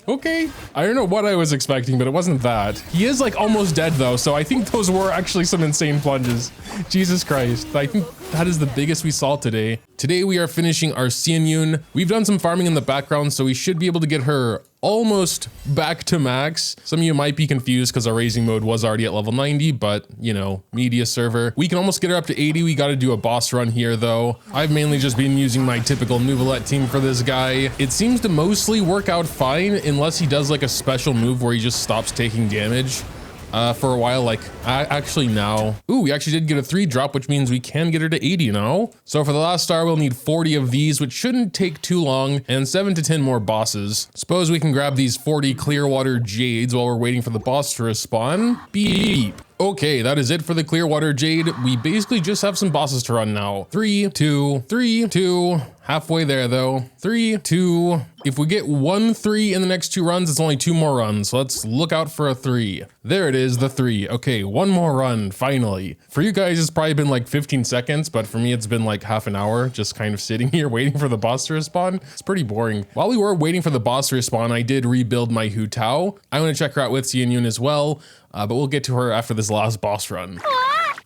Okay. I don't know what I was expecting, but it wasn't that. He is like almost dead though, so I think those were actually some insane plunges. Jesus Christ. I think that is the biggest we saw today. Today we are finishing our Xianyun. We've done some farming in the background, so we should be able to get her almost back to max. Some of you might be confused because our raising mode was already at level 90, but you know, media server. We can almost get her up to 80. We got to do a boss run here though. I've mainly just been using my typical Nouvellette team for this guy. It seems to mostly work out fine unless he does like a special move where he just stops taking damage. For a while, like actually now. Ooh, we actually did get a 3 drop, which means we can get her to 80 now. So for the last star, we'll need 40 of these, which shouldn't take too long, and 7 to 10 more bosses. Suppose we can grab these 40 Clearwater Jades while we're waiting for the boss to respawn. Beep. Okay, that is it for the Clearwater Jade. We basically just have some bosses to run now. 3, 2, 3, 2. Halfway there though. 3, 2. If we get 1 3 in the next 2 runs, it's only 2 more runs. So let's look out for a 3. There it is, the 3. Okay, 1 more run, finally. For you guys, it's probably been like 15 seconds, but for me, it's been like half an hour, just kind of sitting here waiting for the boss to respawn. It's pretty boring. While we were waiting for the boss to respawn, I did rebuild my Hu Tao. I want to check her out with Xianyun as well, but we'll get to her after this last boss run.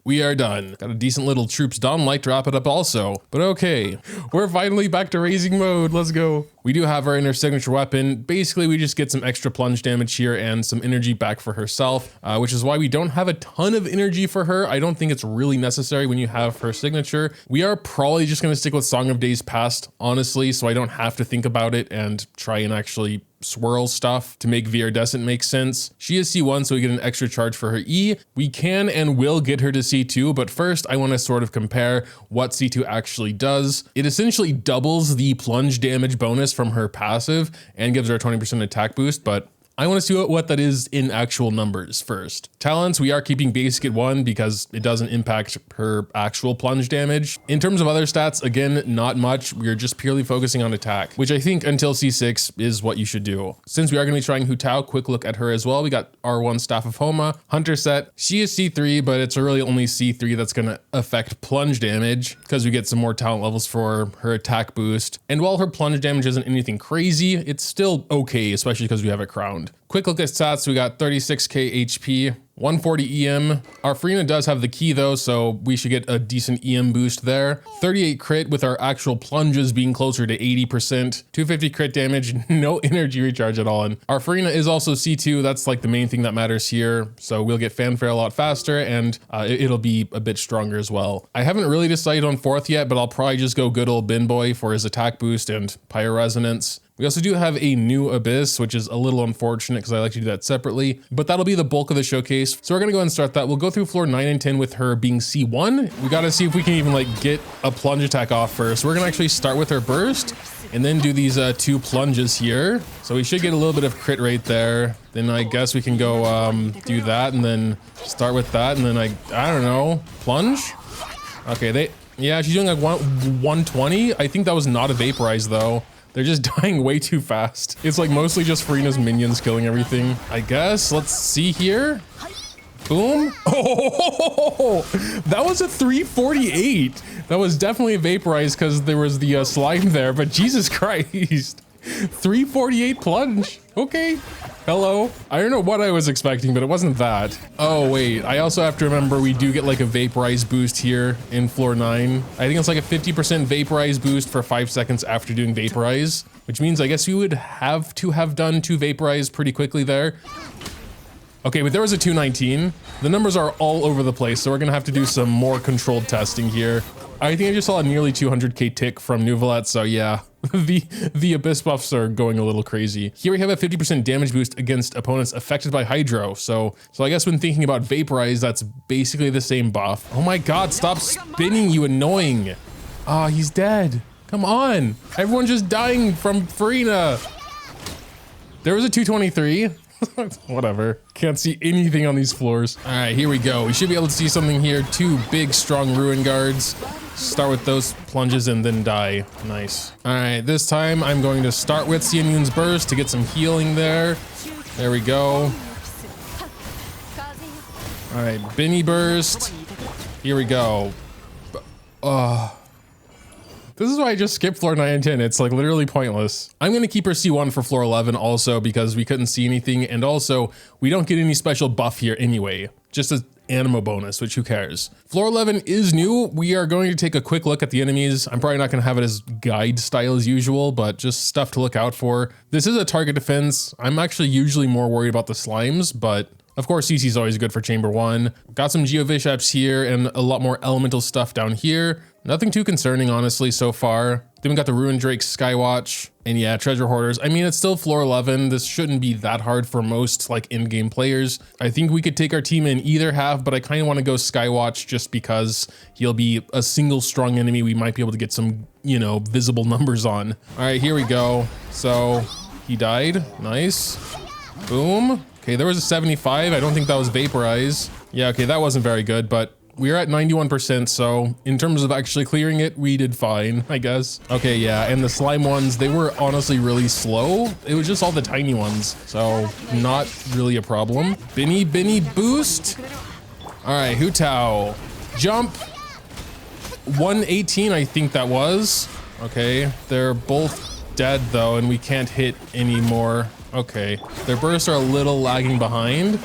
We are done. Got a decent little troops done, like to wrap it up also. But okay, we're finally back to raising mode. Let's go. We do have her in her signature weapon. Basically, we just get some extra plunge damage here and some energy back for herself, which is why we don't have a ton of energy for her. I don't think it's really necessary when you have her signature. We are probably just gonna stick with Song of Days Past, honestly, so I don't have to think about it and try and actually swirl stuff to make Viridescent make sense. She is C1, so we get an extra charge for her E. We can and will get her to C2, but first I want to sort of compare what C2 actually does. It essentially doubles the plunge damage bonus from her passive and gives her a 20% attack boost, but I want to see what that is in actual numbers first. Talents, we are keeping basic at 1 because it doesn't impact her actual plunge damage. In terms of other stats, again, not much. We're just purely focusing on attack, which I think until C6 is what you should do. Since we are going to be trying Hu Tao, quick look at her as well. We got R1 Staff of Homa, Hunter set. She is C3, but it's really only C3 that's going to affect plunge damage because we get some more talent levels for her attack boost. And while her plunge damage isn't anything crazy, it's still okay, especially because we have it crowned. Quick look at stats, we got 36k HP, 140 EM. Our Farina does have the key though, so we should get a decent EM boost there. 38 crit with our actual plunges being closer to 80%. 250 crit damage, no energy recharge at all. And our Farina is also C2, that's like the main thing that matters here. So we'll get fanfare a lot faster and it'll be a bit stronger as well. I haven't really decided on 4th yet, but I'll probably just go good old Bin Boy for his attack boost and Pyro Resonance. We also do have a new Abyss, which is a little unfortunate because I like to do that separately, but that'll be the bulk of the showcase. So we're gonna go ahead and start that. We'll go through floor 9 and 10 with her being C1. We gotta see if we can even like get a plunge attack off first. We're gonna actually start with her burst and then do these 2 plunges here. So we should get a little bit of crit rate there. Then I guess we can go do that and then start with that. And then I don't know, plunge? Okay, yeah, she's doing like 120. I think that was not a vaporize though. They're just dying way too fast. It's like mostly just Farina's minions killing everything. I guess, let's see here. Boom. Oh, that was a 348. That was definitely a vaporize because there was the slime there, but Jesus Christ. 348 plunge, okay. Hello. I don't know what I was expecting, but it wasn't that. Oh wait, I also have to remember we do get like a vaporize boost here in floor 9. I think it's like a 50% vaporize boost for 5 seconds after doing vaporize, which means I guess we would have to have done 2 vaporize pretty quickly there. Okay, but there was a 219. The numbers are all over the place, so we're gonna have to do some more controlled testing here. I think I just saw a nearly 200k tick from Nouvellette, so yeah. The Abyss buffs are going a little crazy. Here we have a 50% damage boost against opponents affected by Hydro. So I guess when thinking about Vaporize, that's basically the same buff. Oh my God, stop spinning, you annoying. Ah, he's dead. Come on. Everyone's just dying from Farina. There was a 223. Whatever. Can't see anything on these floors. All right, here we go. We should be able to see something here. 2 big, strong Ruin Guards. Start with those plunges and then die. Nice. All right, this time I'm going to start with Xianyun's Burst to get some healing there. There we go. All right, Benny Burst. Here we go. This is why I just skipped floor 9 and 10. It's like literally pointless. I'm going to keep her C1 for floor 11 also because we couldn't see anything. And also we don't get any special buff here anyway. Just a animo bonus, which who cares? Floor 11 is new. We are going to take a quick look at the enemies. I'm probably not going to have it as guide style as usual, but just stuff to look out for. This is a target defense. I'm actually usually more worried about the slimes, but of course CC is always good for chamber 1. Got some Geovishaps here and a lot more elemental stuff down here. Nothing too concerning, honestly, so far. Then we got the Ruin Drake Skywatch, and yeah, Treasure Hoarders. I mean, it's still floor 11. This shouldn't be that hard for most like in-game players. I think we could take our team in either half, but I kind of want to go Skywatch just because he'll be a single strong enemy. We might be able to get some, you know, visible numbers on. All right, here we go. So he died. Nice. Boom. Okay, there was a 75. I don't think that was Vaporize. Yeah, okay, that wasn't very good, but we're at 91%, so in terms of actually clearing it, we did fine, I guess. Okay, yeah, and the slime ones, they were honestly really slow. It was just all the tiny ones, so not really a problem. Binny boost. All right, Hu Tao. Jump. 118, I think that was. Okay, they're both dead though, and we can't hit anymore. Okay, their bursts are a little lagging behind,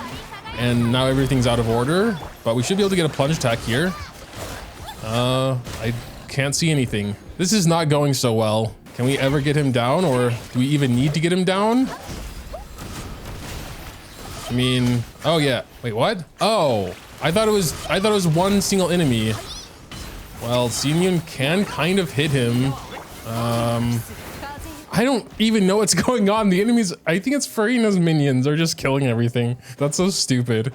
and now everything's out of order. But we should be able to get a plunge attack here. I can't see anything. This is not going so well. Can we ever get him down, or do we even need to get him down? I mean, oh yeah. Wait, what? Oh, I thought it was one single enemy. Well, Xianyun can kind of hit him. I don't even know what's going on. The enemies, I think it's Farina's minions are just killing everything. That's so stupid.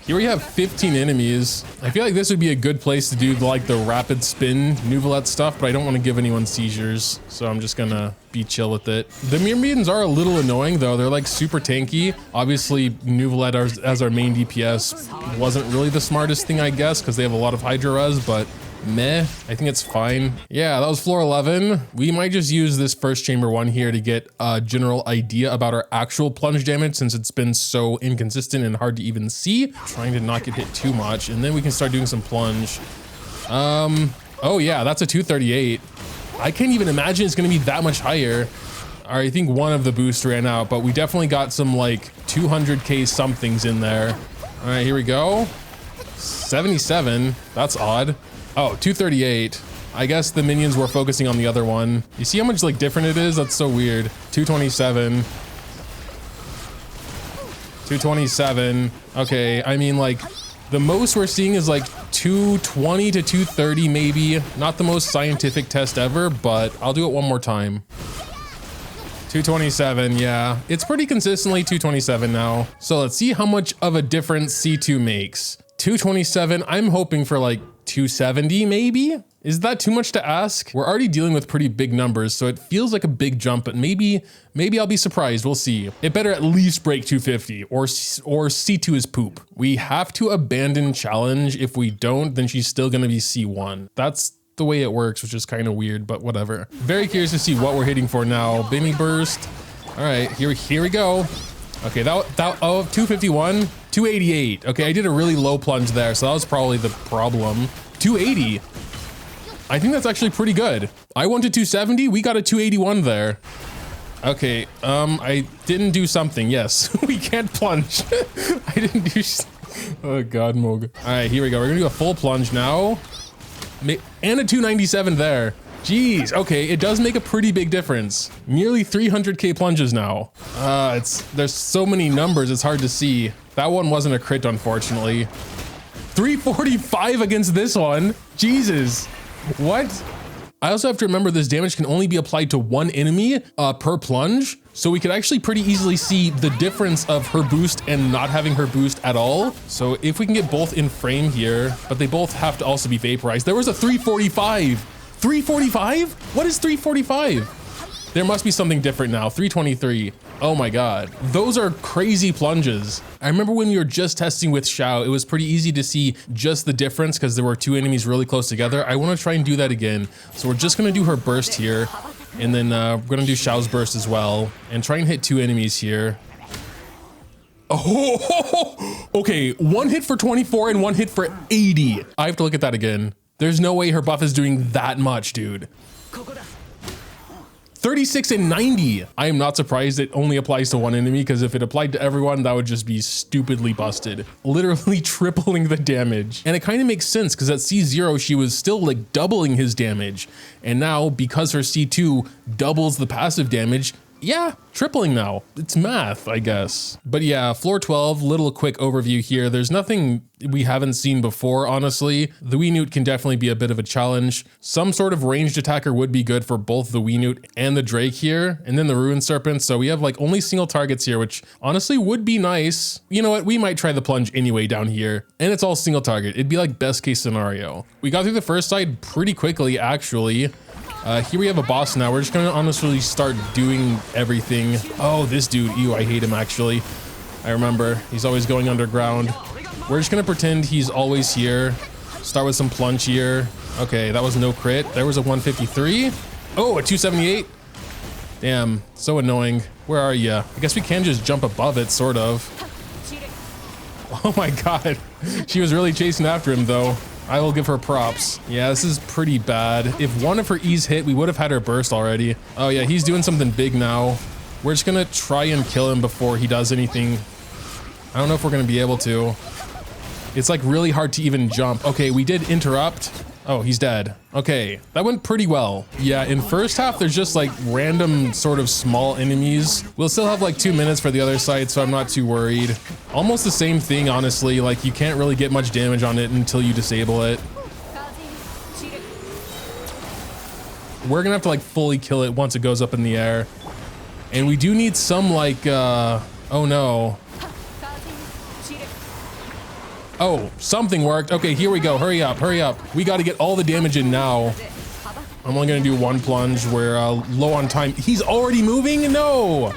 Here we have 15 enemies. I feel like this would be a good place to do like the rapid spin Nuvolette stuff, but I don't want to give anyone seizures. So I'm just gonna be chill with it. The minions are a little annoying though. They're like super tanky. Obviously Nuvolette as our main DPS wasn't really the smartest thing, I guess, because they have a lot of Hydra res, but meh, I think it's fine. Yeah, that was floor 11. We might just use this first chamber 1 here to get a general idea about our actual plunge damage, since it's been so inconsistent and hard to even see. Trying to not get hit too much, and then we can start doing some plunge. Oh yeah, that's a 238. I can't even imagine it's gonna be that much higher. All right, I think one of the boosts ran out, but we definitely got some like 200k somethings in there. All right, here we go. 77, that's odd. Oh, 238. I guess the minions were focusing on the other one. You see how much like different it is? That's so weird. 227. 227. Okay, I mean like the most we're seeing is like 220 to 230 maybe. Not the most scientific test ever, but I'll do it one more time. 227, yeah. It's pretty consistently 227 now. So let's see how much of a difference C2 makes. 227, I'm hoping for like 270 maybe? Is that too much to ask? We're already dealing with pretty big numbers, so it feels like a big jump, but maybe I'll be surprised. We'll see. It better at least break 250 or C2 is poop. We have to abandon challenge. If we don't, then she's still gonna be C1. That's the way it works, which is kind of weird, but whatever. Very curious to see what we're hitting for now. Binny burst. All right, here we go. Okay, oh, 251, 288. Okay, I did a really low plunge there, so that was probably the problem. 280. I think that's actually pretty good. I went to 270, we got a 281 there. Okay, I didn't do something, yes. We can't plunge. I didn't do, oh God, Moog. All right, here we go. We're gonna do a full plunge now. And a 297 there. Jeez, okay, it does make a pretty big difference. Nearly 300k plunges now. There's so many numbers, it's hard to see. That one wasn't a crit, unfortunately. 345 against this one. Jesus, what? I also have to remember this damage can only be applied to one enemy per plunge. So we could actually pretty easily see the difference of her boost and not having her boost at all. So if we can get both in frame here, but they both have to also be vaporized. There was a 345. 345? What is 345? There must be something different now. 323. Oh my God. Those are crazy plunges. I remember when we were just testing with Xiao, it was pretty easy to see just the difference because there were two enemies really close together. I want to try and do that again. So we're just going to do her burst here. And then we're going to do Xiao's burst as well. And try and hit two enemies here. Oh, okay. One hit for 24 and one hit for 80. I have to look at that again. There's no way her buff is doing that much, dude. 36 and 90. I am not surprised it only applies to one enemy, because if it applied to everyone, that would just be stupidly busted. Literally tripling the damage. And it kind of makes sense, because at C0, she was still like doubling his damage. And now, because her C2 doubles the passive damage, yeah, tripling now. It's math, I guess. But yeah, floor 12, little quick overview here. There's nothing we haven't seen before, honestly. The Wii Newt can definitely be a bit of a challenge. Some sort of ranged attacker would be good for both the Wii Newt and the Drake here, and then the Ruin Serpent. So we have like only single targets here, which honestly would be nice. You know what? We might try the Plunge anyway down here, and it's all single target. It'd be like best case scenario. We got through the first side pretty quickly, actually. Here we have a boss now. We're just gonna honestly start doing everything. Oh, this dude, ew, I hate him actually. I remember, he's always going underground. We're just gonna pretend he's always here. Start with some Plunge here. Okay, that was no crit. There was a 153. Oh, a 278. Damn, so annoying. Where are you? I guess we can just jump above it, sort of. Oh my God, she was really chasing after him though. I will give her props. Yeah, this is pretty bad. If one of her E's hit, we would have had her burst already. Oh yeah, he's doing something big now. We're just gonna try and kill him before he does anything. I don't know if we're gonna be able to. It's like really hard to even jump. Okay, we did interrupt. Oh, he's dead. Okay, that went pretty well. Yeah, in first half, there's just like random sort of small enemies. We'll still have like 2 minutes for the other side, so I'm not too worried. Almost the same thing, honestly. Like you can't really get much damage on it until you disable it. We're gonna have to like fully kill it once it goes up in the air. And we do need some like, oh no. Oh, something worked. Okay, here we go. Hurry up, hurry up. We got to get all the damage in now. I'm only going to do one plunge. We're low on time. He's already moving? No.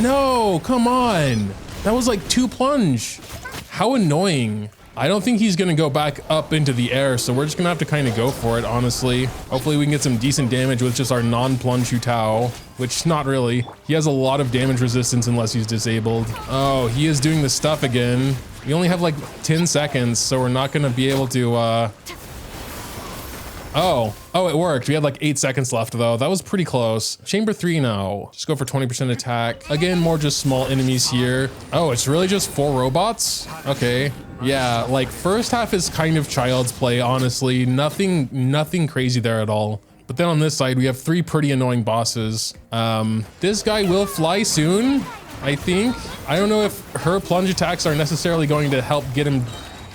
No, come on. That was like 2 plunge. How annoying. I don't think he's going to go back up into the air, so we're just going to have to kind of go for it, honestly. Hopefully we can get some decent damage with just our non-plunge Hu Tao, which not really. He has a lot of damage resistance unless he's disabled. Oh, he is doing the stuff again. We only have like 10 seconds, so we're not gonna be able to, Oh, it worked. We had like 8 seconds left though. That was pretty close. Chamber 3 now. Just go for 20% attack. Again, more just small enemies here. Oh, it's really just 4 robots? Okay. Yeah, like first half is kind of child's play, honestly. Nothing crazy there at all. But then on this side, we have 3 pretty annoying bosses. This guy will fly soon, I think. I don't know if her plunge attacks are necessarily going to help get him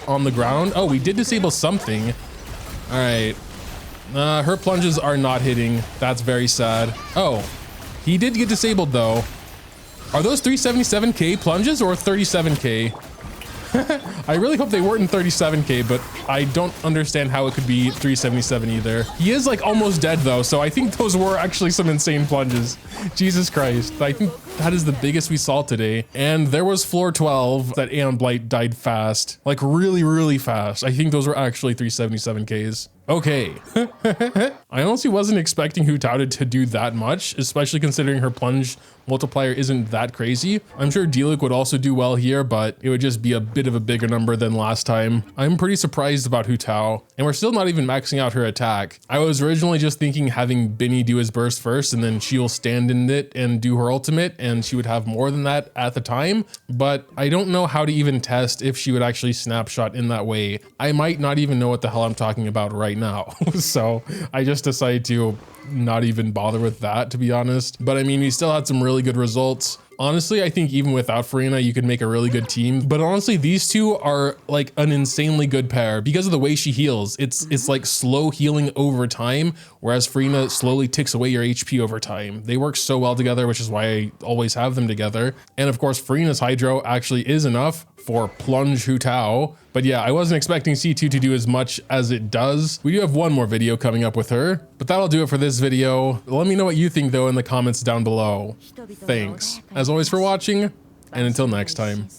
on the ground. Oh, we did disable something. All right. Her plunges are not hitting. That's very sad. Oh, he did get disabled though. Are those 377k plunges or 37k? I really hope they weren't in 37k, but I don't understand how it could be 377 either. He is like almost dead though, so I think those were actually some insane plunges. Jesus Christ. I think that is the biggest we saw today. And there was floor 12 that Aeon Blight died fast, like really, really fast. I think those were actually 377ks. Okay. I honestly wasn't expecting Hu Tao to do that much, especially considering her plunge multiplier isn't that crazy. I'm sure D-Luke would also do well here, but it would just be a bit of a bigger number than last time. I'm pretty surprised about Hu Tao, and we're still not even maxing out her attack. I was originally just thinking having Benny do his burst first, and then she'll stand in it and do her ultimate, and she would have more than that at the time, but I don't know how to even test if she would actually snapshot in that way. I might not even know what the hell I'm talking about right now. So I just decided to not even bother with that, to be honest. But I mean, we still had some really good results. Honestly, I think even without Farina, you could make a really good team. But honestly, these two are like an insanely good pair because of the way she heals. It's like slow healing over time, whereas Farina slowly ticks away your HP over time. They work so well together, which is why I always have them together. And of course, Farina's Hydro actually is enough for Plunge Hu Tao. But yeah, I wasn't expecting C2 to do as much as it does. We do have one more video coming up with her, but that'll do it for this video. Let me know what you think though in the comments down below. Thanks, as always, for watching, and until next time.